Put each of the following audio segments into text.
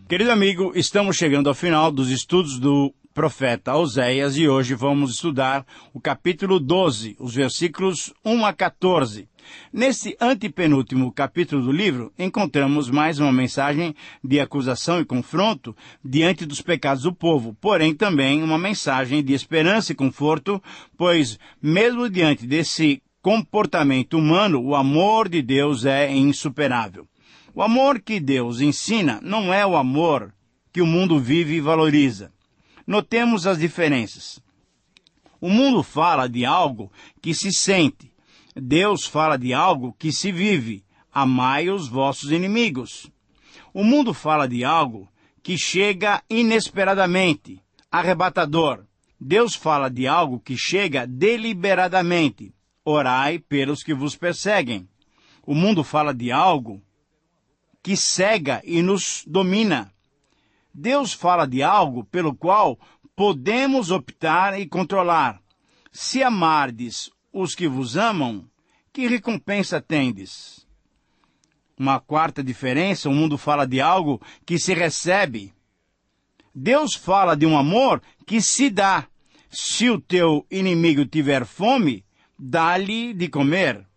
Querido amigo, estamos chegando ao final dos estudos do profeta Oséias e hoje vamos estudar o capítulo 12, os versículos 1 a 14. Nesse antepenúltimo capítulo do livro, encontramos mais uma mensagem de acusação e confronto diante dos pecados do povo, porém também uma mensagem de esperança e conforto, pois mesmo diante desse comportamento humano, o amor de Deus é insuperável. O amor que Deus ensina não é o amor que o mundo vive e valoriza. Notemos as diferenças. O mundo fala de algo que se sente. Deus fala de algo que se vive. Amai os vossos inimigos. O mundo fala de algo que chega inesperadamente, arrebatador. Deus fala de algo que chega deliberadamente. Orai pelos que vos perseguem. O mundo fala de algo que cega e nos domina. Deus fala de algo pelo qual podemos optar e controlar. Se amardes os que vos amam, que recompensa tendes? Uma quarta diferença, o mundo fala de algo que se recebe. Deus fala de um amor que se dá. Se o teu inimigo tiver fome, dá-lhe de comer.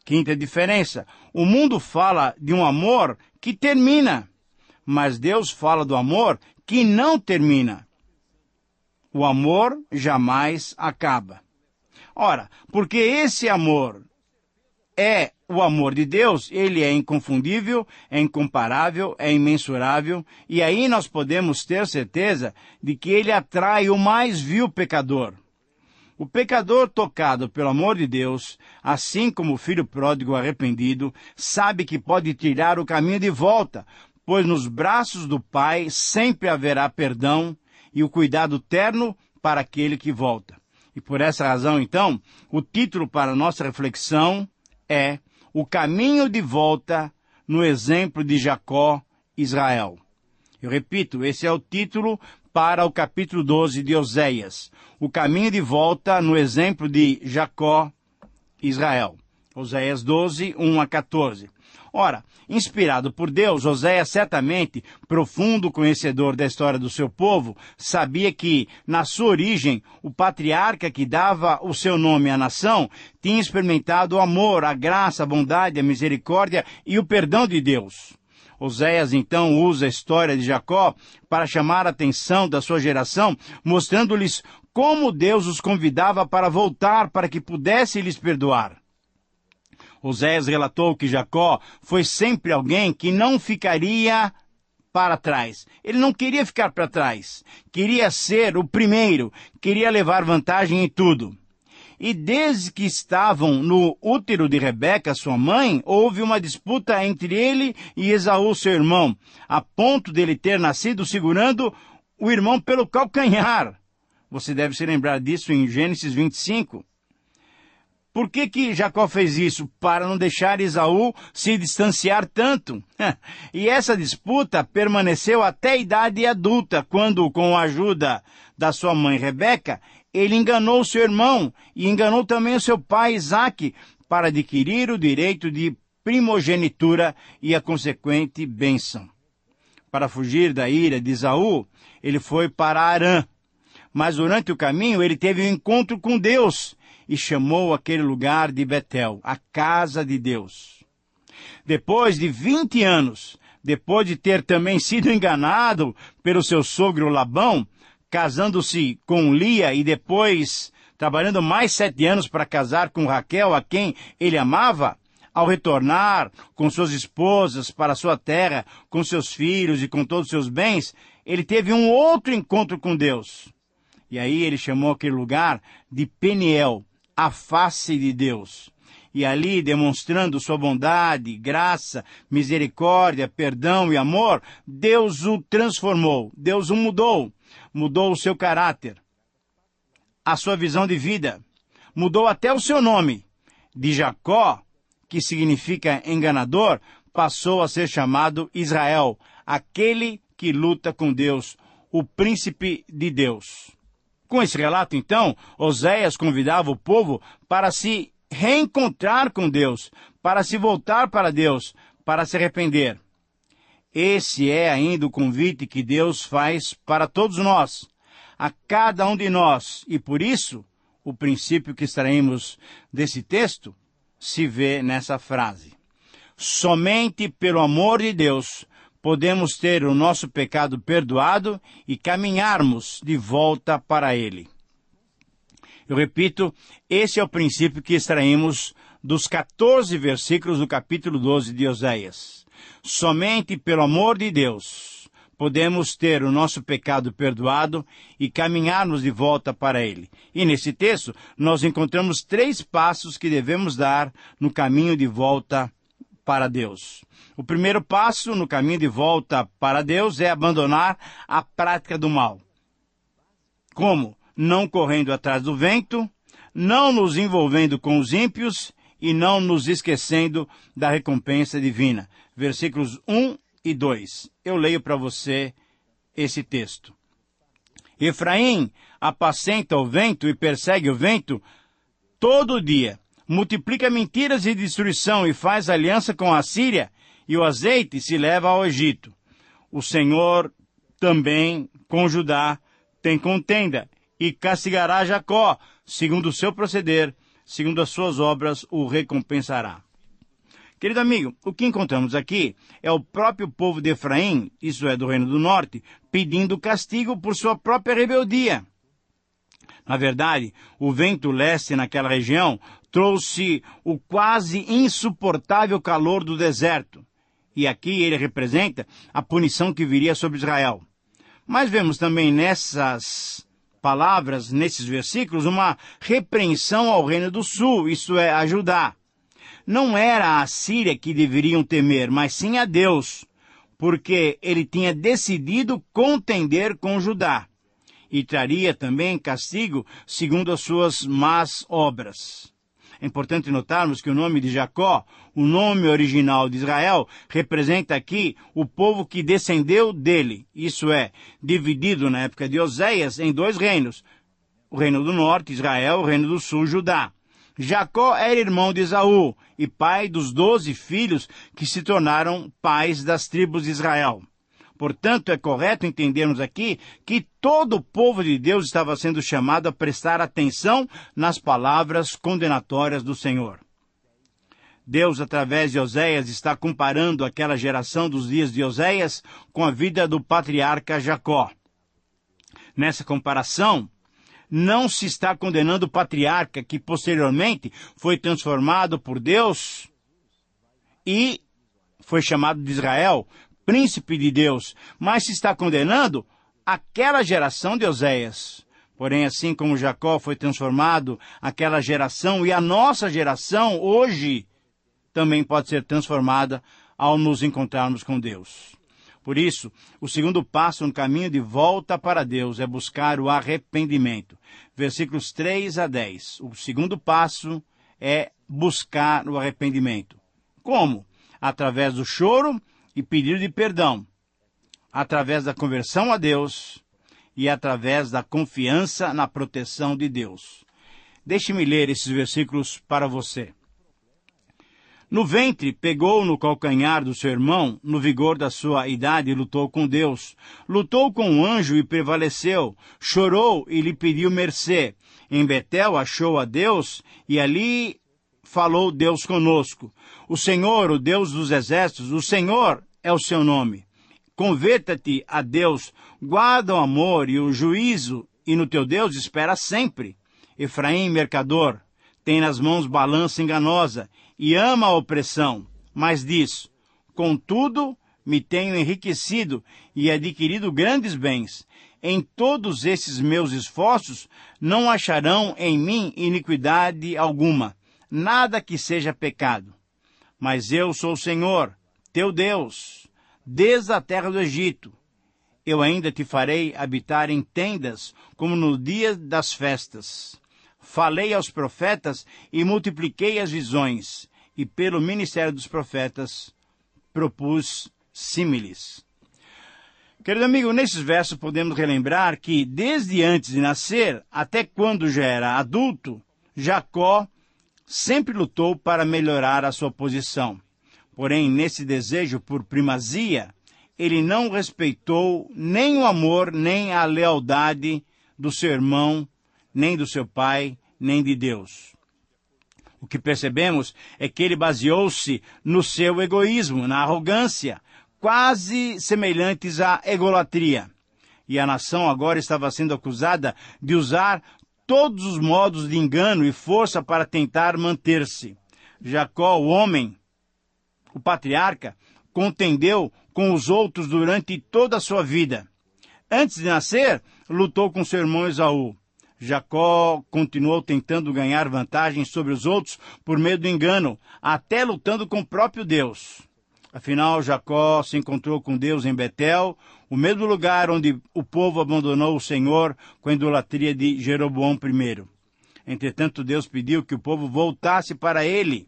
Quinta diferença, o mundo fala de um amor que termina, mas Deus fala do amor que não termina. O amor jamais acaba. Ora, porque esse amor é o amor de Deus, ele é inconfundível, é incomparável, é imensurável, e aí nós podemos ter certeza de que ele atrai o mais vil pecador. O pecador tocado pelo amor de Deus, assim como o filho pródigo arrependido, sabe que pode tirar o caminho de volta, pois nos braços do Pai sempre haverá perdão e o cuidado terno para aquele que volta. E por essa razão, então, o título para a nossa reflexão é O Caminho de Volta no Exemplo de Jacó, Israel. Eu repito, esse é o título para o capítulo 12 de Oséias. O caminho de volta no exemplo de Jacó, Israel. Oséias 12, 1 a 14. Ora, inspirado por Deus, Oséias, certamente profundo conhecedor da história do seu povo, sabia que, na sua origem, o patriarca que dava o seu nome à nação tinha experimentado o amor, a graça, a bondade, a misericórdia e o perdão de Deus. Oséias, então, usa a história de Jacó para chamar a atenção da sua geração, mostrando-lhes como Deus os convidava para voltar para que pudesse lhes perdoar. Oséias relatou que Jacó foi sempre alguém que não ficaria para trás. Ele não queria ficar para trás. Queria ser o primeiro, queria levar vantagem em tudo. E desde que estavam no útero de Rebeca, sua mãe, houve uma disputa entre ele e Esaú, seu irmão, a ponto dele ter nascido segurando o irmão pelo calcanhar. Você deve se lembrar disso em Gênesis 25. Por que Jacó fez isso? Para não deixar Esaú se distanciar tanto. E essa disputa permaneceu até a idade adulta, quando, com a ajuda da sua mãe Rebeca, ele enganou seu irmão e enganou também o seu pai Isaque para adquirir o direito de primogenitura e a consequente bênção. Para fugir da ira de Esaú, ele foi para Arã. Mas durante o caminho ele teve um encontro com Deus e chamou aquele lugar de Betel, a casa de Deus. Depois de 20 anos, depois de ter também sido enganado pelo seu sogro Labão, casando-se com Lia e depois trabalhando mais 7 anos para casar com Raquel, a quem ele amava, ao retornar com suas esposas para sua terra, com seus filhos e com todos os seus bens, ele teve um outro encontro com Deus. E aí ele chamou aquele lugar de Peniel, a face de Deus. E ali, demonstrando sua bondade, graça, misericórdia, perdão e amor, Deus o transformou, Deus o mudou o seu caráter, a sua visão de vida, mudou até o seu nome. De Jacó, que significa enganador, passou a ser chamado Israel, aquele que luta com Deus, o príncipe de Deus. Com esse relato, então, Oséias convidava o povo para se reencontrar com Deus, para se voltar para Deus, para se arrepender. Esse é ainda o convite que Deus faz para todos nós, a cada um de nós, e por isso, o princípio que extraímos desse texto se vê nessa frase. Somente pelo amor de Deus podemos ter o nosso pecado perdoado e caminharmos de volta para Ele. Eu repito, esse é o princípio que extraímos dos 14 versículos do capítulo 12 de Oséias. Somente pelo amor de Deus podemos ter o nosso pecado perdoado e caminharmos de volta para Ele. E nesse texto, nós encontramos 3 passos que devemos dar no caminho de volta para Deus. O primeiro passo no caminho de volta para Deus é abandonar a prática do mal. Como? Não correndo atrás do vento, não nos envolvendo com os ímpios e não nos esquecendo da recompensa divina. Versículos 1 e 2. Eu leio para você esse texto. Efraim apacenta o vento e persegue o vento todo dia. Multiplica mentiras e destruição e faz aliança com a Síria, e o azeite se leva ao Egito. O Senhor também com Judá tem contenda, e castigará Jacó, segundo o seu proceder, segundo as suas obras o recompensará. Querido amigo, o que encontramos aqui é o próprio povo de Efraim, isso é, do Reino do Norte, pedindo castigo por sua própria rebeldia. Na verdade, o vento leste naquela região trouxe o quase insuportável calor do deserto. E aqui ele representa a punição que viria sobre Israel. Mas vemos também nessas palavras, nesses versículos, uma repreensão ao Reino do Sul, isto é, a Judá. Não era a Síria que deveriam temer, mas sim a Deus, porque ele tinha decidido contender com Judá. E traria também castigo segundo as suas más obras. É importante notarmos que o nome de Jacó, o nome original de Israel, representa aqui o povo que descendeu dele. Isso é, dividido na época de Oséias em 2 reinos. O reino do norte, Israel, o reino do sul, Judá. Jacó era irmão de Esaú e pai dos 12 filhos que se tornaram pais das tribos de Israel. Portanto, é correto entendermos aqui que todo o povo de Deus estava sendo chamado a prestar atenção nas palavras condenatórias do Senhor. Deus, através de Oséias, está comparando aquela geração dos dias de Oséias com a vida do patriarca Jacó. Nessa comparação, não se está condenando o patriarca que posteriormente foi transformado por Deus e foi chamado de Israel, príncipe de Deus, mas se está condenando aquela geração de Oséias. Porém, assim como Jacó foi transformado, aquela geração e a nossa geração hoje também pode ser transformada ao nos encontrarmos com Deus. Por isso, o segundo passo no caminho de volta para Deus é buscar o arrependimento. Versículos 3 a 10. O segundo passo é buscar o arrependimento. Como? Através do choro e pedido de perdão, através da conversão a Deus e através da confiança na proteção de Deus. Deixe-me ler esses versículos para você. No ventre, pegou no calcanhar do seu irmão, no vigor da sua idade, lutou com Deus. Lutou com o anjo e prevaleceu. Chorou e lhe pediu mercê. Em Betel achou a Deus e ali falou Deus conosco. O Senhor, o Deus dos exércitos, o Senhor é o seu nome. Converta-te a Deus, guarda o amor e o juízo, e no teu Deus espera sempre. Efraim, mercador, tem nas mãos balança enganosa, e ama a opressão, mas diz, contudo, me tenho enriquecido e adquirido grandes bens. Em todos esses meus esforços, não acharão em mim iniquidade alguma, nada que seja pecado. Mas eu sou o Senhor, teu Deus, desde a terra do Egito. Eu ainda te farei habitar em tendas, como no dia das festas. Falei aos profetas e multipliquei as visões, e pelo ministério dos profetas propus símiles. Querido amigo, nesses versos podemos relembrar que, desde antes de nascer, até quando já era adulto, Jacó sempre lutou para melhorar a sua posição. Porém, nesse desejo por primazia, ele não respeitou nem o amor, nem a lealdade do seu irmão, nem do seu pai, nem de Deus. O que percebemos é que ele baseou-se no seu egoísmo, na arrogância, quase semelhantes à egolatria. E a nação agora estava sendo acusada de usar todos os modos de engano e força para tentar manter-se. Jacó, o homem, o patriarca, contendeu com os outros durante toda a sua vida. Antes de nascer, lutou com seu irmão Esaú. Jacó continuou tentando ganhar vantagem sobre os outros por meio do engano, até lutando com o próprio Deus. Afinal, Jacó se encontrou com Deus em Betel, o mesmo lugar onde o povo abandonou o Senhor com a idolatria de Jeroboão I. Entretanto, Deus pediu que o povo voltasse para ele.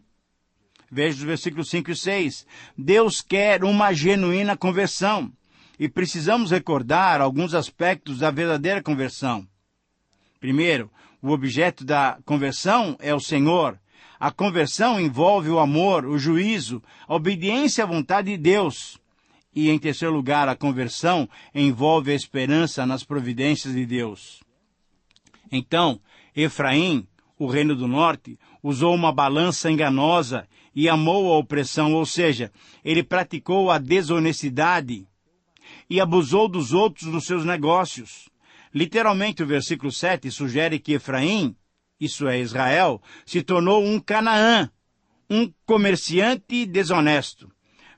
Veja os versículos 5 e 6. Deus quer uma genuína conversão, e precisamos recordar alguns aspectos da verdadeira conversão. Primeiro, o objeto da conversão é o Senhor. A conversão envolve o amor, o juízo, a obediência à vontade de Deus. E, em terceiro lugar, a conversão envolve a esperança nas providências de Deus. Então, Efraim, o reino do norte, usou uma balança enganosa e amou a opressão, ou seja, ele praticou a desonestidade e abusou dos outros nos seus negócios. Literalmente, o versículo 7 sugere que Efraim, isso é Israel, se tornou um Canaã, um comerciante desonesto.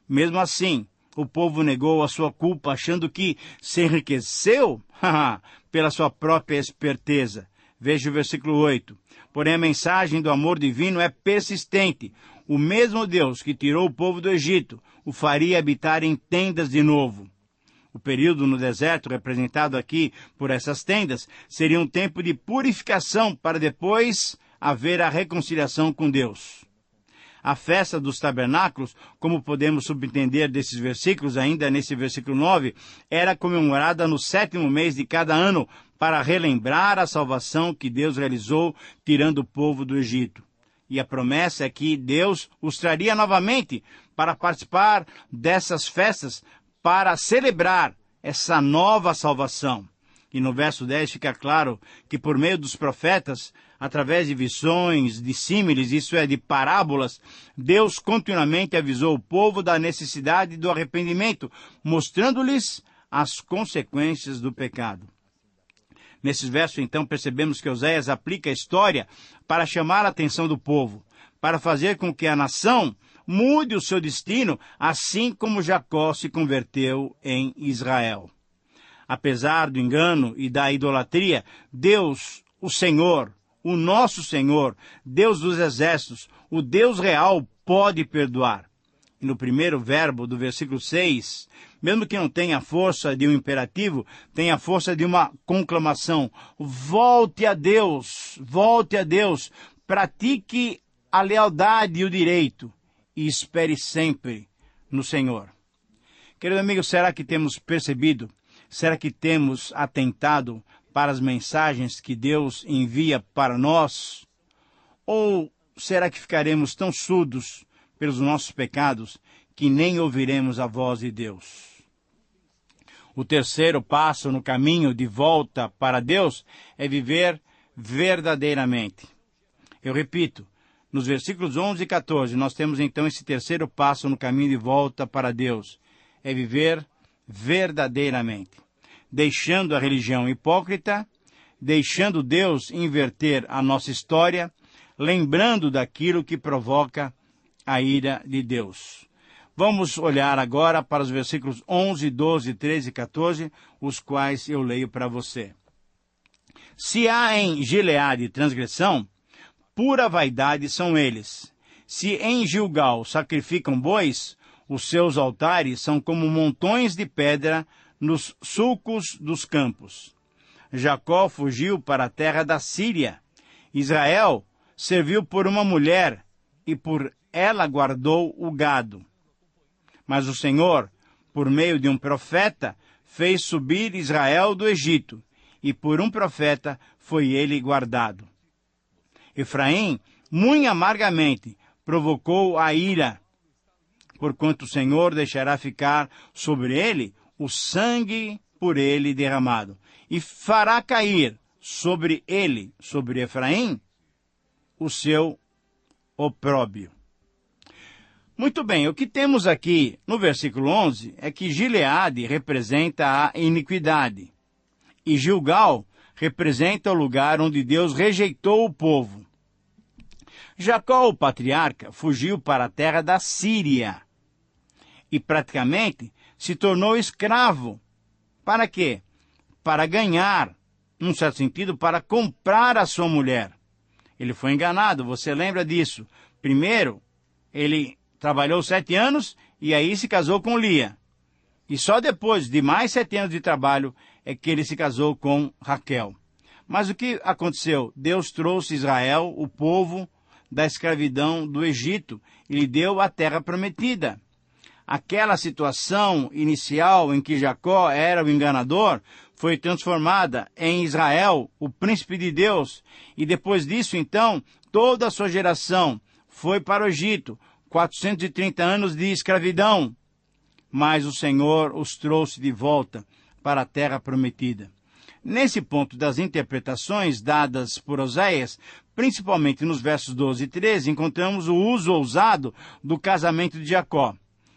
Mesmo assim, o povo negou a sua culpa, achando que se enriqueceu pela sua própria esperteza. Veja o versículo 8. Porém, a mensagem do amor divino é persistente. O mesmo Deus que tirou o povo do Egito o faria habitar em tendas de novo. O período no deserto, representado aqui por essas tendas, seria um tempo de purificação para depois haver a reconciliação com Deus. A festa dos tabernáculos, como podemos subentender desses versículos, ainda nesse versículo 9, era comemorada no 7º mês de cada ano para relembrar a salvação que Deus realizou tirando o povo do Egito. E a promessa é que Deus os traria novamente para participar dessas festas, para celebrar essa nova salvação. E no verso 10 fica claro que por meio dos profetas, através de visões, de símiles, isso é, de parábolas, Deus continuamente avisou o povo da necessidade do arrependimento, mostrando-lhes as consequências do pecado. Nesses versos, então, percebemos que Oséias aplica a história para chamar a atenção do povo, para fazer com que a nação mude o seu destino, assim como Jacó se converteu em Israel. Apesar do engano e da idolatria, Deus, o Senhor, o nosso Senhor, Deus dos exércitos, o Deus real, pode perdoar. E no primeiro verbo do versículo 6, mesmo que não tenha a força de um imperativo, tem a força de uma conclamação. Volte a Deus, pratique a lealdade e o direito, e espere sempre no Senhor. Querido amigo, será que temos percebido? Será que temos atentado para as mensagens que Deus envia para nós? Ou será que ficaremos tão surdos pelos nossos pecados que nem ouviremos a voz de Deus? O terceiro passo no caminho de volta para Deus é viver verdadeiramente. Eu repito, nos versículos 11 e 14, nós temos então esse terceiro passo no caminho de volta para Deus. É viver verdadeiramente. Deixando a religião hipócrita, deixando Deus inverter a nossa história, lembrando daquilo que provoca a ira de Deus. Vamos olhar agora para os versículos 11, 12, 13 e 14, os quais eu leio para você. Se há em Gileade transgressão, pura vaidade são eles. Se em Gilgal sacrificam bois, os seus altares são como montões de pedra nos sulcos dos campos. Jacó fugiu para a terra da Síria. Israel serviu por uma mulher e por ela guardou o gado. Mas o Senhor, por meio de um profeta, fez subir Israel do Egito, e por um profeta foi ele guardado. Efraim, muito amargamente, provocou a ira porquanto o Senhor deixará ficar sobre ele o sangue por ele derramado, e fará cair sobre ele, sobre Efraim, o seu opróbio. Muito bem, o que temos aqui no versículo 11 é que Gileade representa a iniquidade e Gilgal representa o lugar onde Deus rejeitou o povo. Jacó, o patriarca, fugiu para a terra da Síria e praticamente se tornou escravo. Para quê? Para ganhar, num certo sentido, para comprar a sua mulher. Ele foi enganado, você lembra disso? Primeiro, ele trabalhou 7 anos e aí se casou com Lia. E só depois de mais 7 anos de trabalho é que ele se casou com Raquel. Mas o que aconteceu? Deus trouxe Israel, o povo, da escravidão do Egito e lhe deu a terra prometida. Aquela situação inicial em que Jacó era o enganador foi transformada em Israel, o príncipe de Deus. E depois disso, então, toda a sua geração foi para o Egito, 430 anos de escravidão, mas o Senhor os trouxe de volta para a terra prometida. Nesse ponto das interpretações dadas por Oséias, principalmente nos versos 12 e 13, encontramos o uso ousado do casamento de Jacó.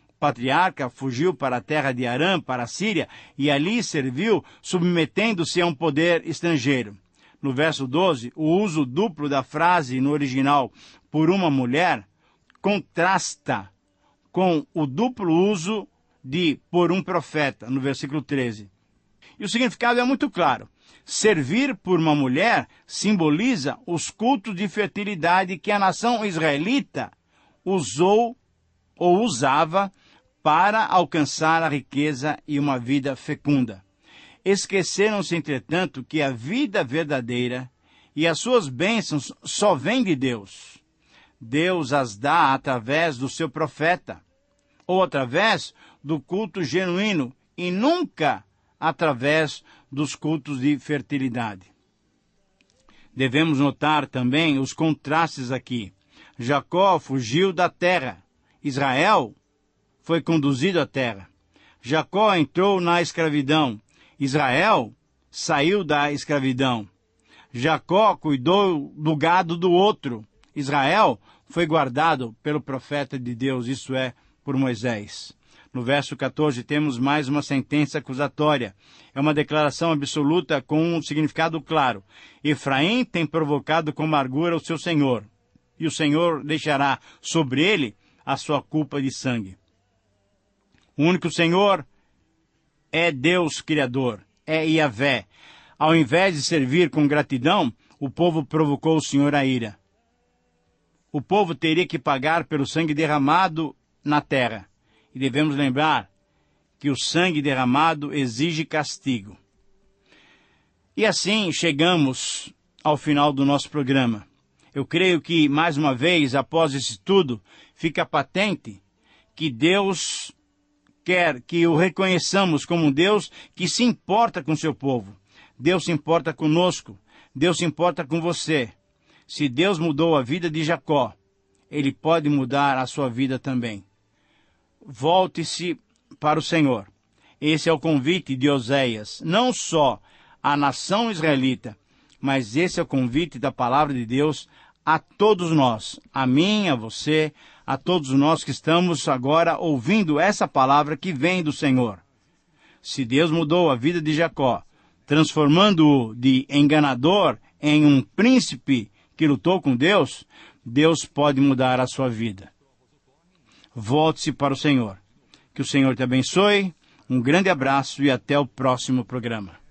O patriarca fugiu para a terra de Arã, para a Síria, e ali serviu, submetendo-se a um poder estrangeiro. No verso 12, o uso duplo da frase no original por uma mulher contrasta com o duplo uso de por um profeta, no versículo 13. E o significado é muito claro. Servir por uma mulher simboliza os cultos de fertilidade que a nação israelita usou ou usava para alcançar a riqueza e uma vida fecunda. Esqueceram-se, entretanto, que a vida verdadeira e as suas bênçãos só vêm de Deus. Deus as dá através do seu profeta, ou através do culto genuíno, e nunca através dos cultos de fertilidade. Devemos notar também os contrastes aqui. Jacó fugiu da terra. Israel foi conduzido à terra. Jacó entrou na escravidão. Israel saiu da escravidão. Jacó cuidou do gado do outro. Israel foi guardado pelo profeta de Deus, isso é, por Moisés. No verso 14 temos mais uma sentença acusatória. É uma declaração absoluta com um significado claro. Efraim tem provocado com amargura o seu Senhor, e o Senhor deixará sobre ele a sua culpa de sangue. O único Senhor é Deus Criador, é Yahvé. Ao invés de servir com gratidão, o povo provocou o Senhor à ira. O povo teria que pagar pelo sangue derramado na terra. E devemos lembrar que o sangue derramado exige castigo. E assim chegamos ao final do nosso programa. Eu creio que, mais uma vez, após esse estudo, fica patente que Deus quer que o reconheçamos como um Deus que se importa com o seu povo. Deus se importa conosco. Deus se importa com você. Se Deus mudou a vida de Jacó, Ele pode mudar a sua vida também. Volte-se para o Senhor. Esse é o convite de Oséias, não só à nação israelita, mas esse é o convite da palavra de Deus a todos nós, a mim, a você, a todos nós que estamos agora ouvindo essa palavra que vem do Senhor. Se Deus mudou a vida de Jacó, transformando-o de enganador em um príncipe que lutou com Deus, Deus pode mudar a sua vida. Volte-se para o Senhor. Que o Senhor te abençoe. Um grande abraço e até o próximo programa.